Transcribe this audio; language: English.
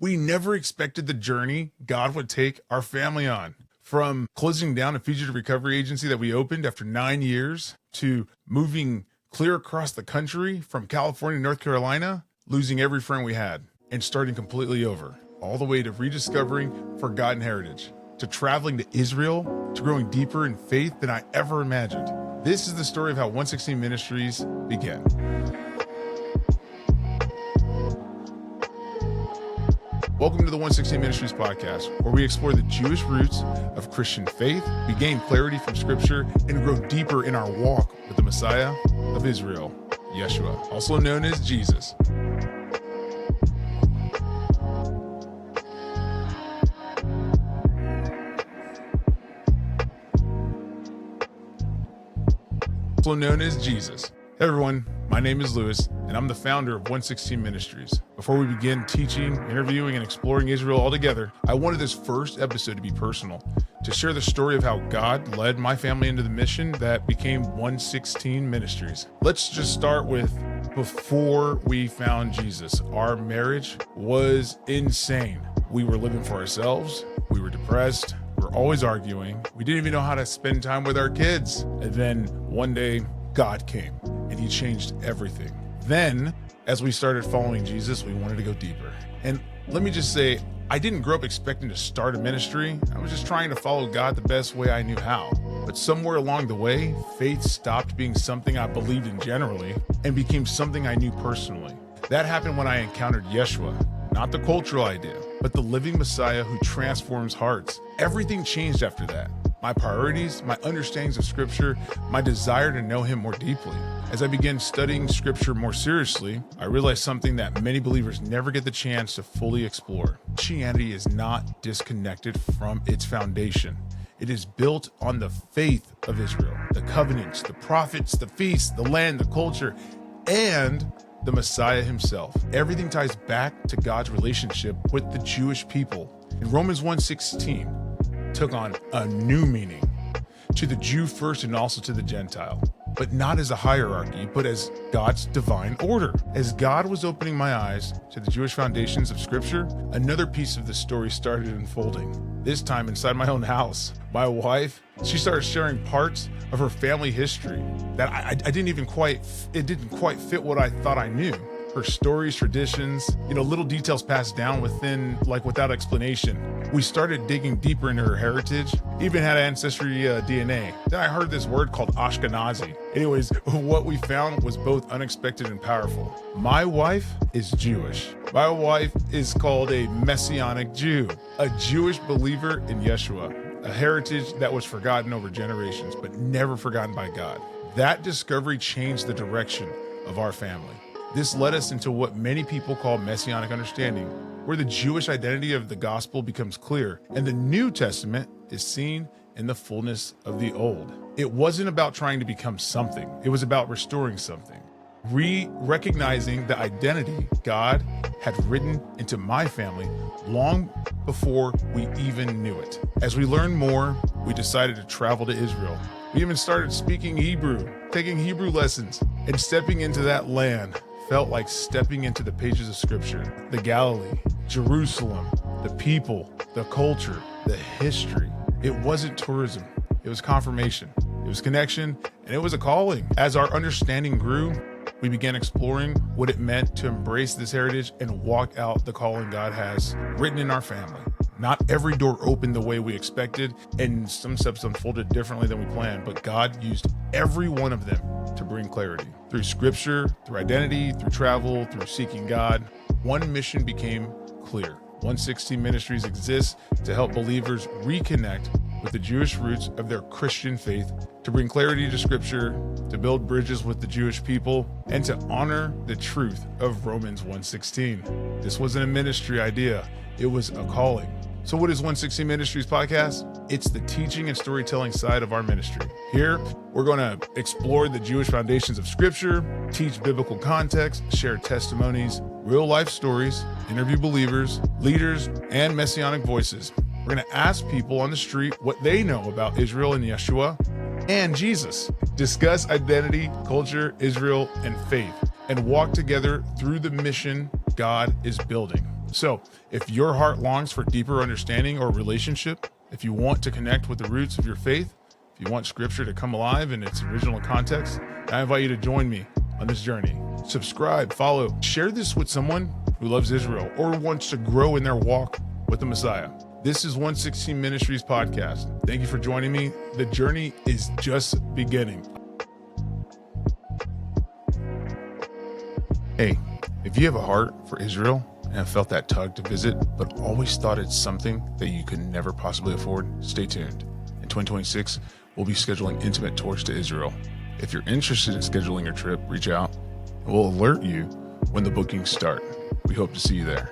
We never expected the journey God would take our family on. From closing down a fugitive recovery agency that we opened after 9 years, to moving clear across the country from California to North Carolina, losing every friend we had, and starting completely over, all the way to rediscovering forgotten heritage, to traveling to Israel, to growing deeper in faith than I ever imagined. This is the story of how 116 Ministries began. Welcome to the 116 Ministries podcast, where we explore the Jewish roots of Christian faith, we gain clarity from Scripture, and grow deeper in our walk with the Messiah of Israel, Yeshua, also known as Jesus. Also known as Jesus. Hey everyone, my name is Lewis, and I'm the founder of 116 Ministries. Before we begin teaching, interviewing, and exploring Israel all together, I wanted this first episode to be personal, to share the story of how God led my family into the mission that became 116 Ministries. Let's just start with before we found Jesus. Our marriage was insane. We were living for ourselves. We were depressed. We were always arguing. We didn't even know how to spend time with our kids. And then one day, God came and he changed everything. Then, as we started following Jesus, we wanted to go deeper. And let me just say, I didn't grow up expecting to start a ministry. I was just trying to follow God the best way I knew how. But somewhere along the way, faith stopped being something I believed in generally and became something I knew personally. That happened when I encountered Yeshua, not the cultural idea, but the living Messiah who transforms hearts. Everything changed after that. My priorities, my understandings of Scripture, my desire to know him more deeply. As I began studying Scripture more seriously, I realized something that many believers never get the chance to fully explore. Christianity is not disconnected from its foundation. It is built on the faith of Israel, the covenants, the prophets, the feasts, the land, the culture, and the Messiah himself. Everything ties back to God's relationship with the Jewish people. In Romans 1:16, took on a new meaning to the Jew first and also to the Gentile, but not as a hierarchy, but as God's divine order. As God was opening my eyes to the Jewish foundations of Scripture, another piece of the story started unfolding, this time inside my own house. My wife, she started sharing parts of her family history that I didn't quite fit what I thought I knew. Her stories, traditions, little details passed down without explanation. We started digging deeper into her heritage, even had ancestry DNA. Then I heard this word called Ashkenazi. Anyways, what we found was both unexpected and powerful. My wife is Jewish. My wife is called a Messianic Jew, a Jewish believer in Yeshua, a heritage that was forgotten over generations, but never forgotten by God. That discovery changed the direction of our family. This led us into what many people call messianic understanding, where the Jewish identity of the gospel becomes clear, and the New Testament is seen in the fullness of the Old. It wasn't about trying to become something. It was about restoring something. Recognizing the identity God had written into my family long before we even knew it. As we learned more, we decided to travel to Israel. We even started speaking Hebrew, taking Hebrew lessons, and stepping into that land felt like stepping into the pages of Scripture. The Galilee, Jerusalem, the people, the culture, the history. It wasn't tourism. It was confirmation. It was connection, and it was a calling. As our understanding grew, we began exploring what it meant to embrace this heritage and walk out the calling God has written in our family. Not every door opened the way we expected, and some steps unfolded differently than we planned, but God used every one of them to bring clarity. Through Scripture, through identity, through travel, through seeking God, one mission became clear. 116 Ministries exists to help believers reconnect with the Jewish roots of their Christian faith, to bring clarity to Scripture, to build bridges with the Jewish people, and to honor the truth of Romans 1:16. This wasn't a ministry idea, it was a calling. So what is 116 Ministries podcast? It's the teaching and storytelling side of our ministry. Here, we're going to explore the Jewish foundations of Scripture, teach biblical context, share testimonies, real life stories, interview believers, leaders, and messianic voices. We're going to ask people on the street what they know about Israel and Yeshua and Jesus, discuss identity, culture, Israel, and faith, and walk together through the mission God is building. So if your heart longs for deeper understanding or relationship, if you want to connect with the roots of your faith, if you want scripture to come alive in its original context, I invite you to join me on this journey. Subscribe, follow, share this with someone who loves Israel or wants to grow in their walk with the Messiah. This is 116 Ministries podcast. Thank you for joining me. The journey is just beginning. Hey, if you have a heart for Israel and have felt that tug to visit, but always thought it's something that you could never possibly afford, stay tuned. In 2026, we'll be scheduling intimate tours to Israel. If you're interested in scheduling your trip, reach out and we'll alert you when the bookings start. We hope to see you there.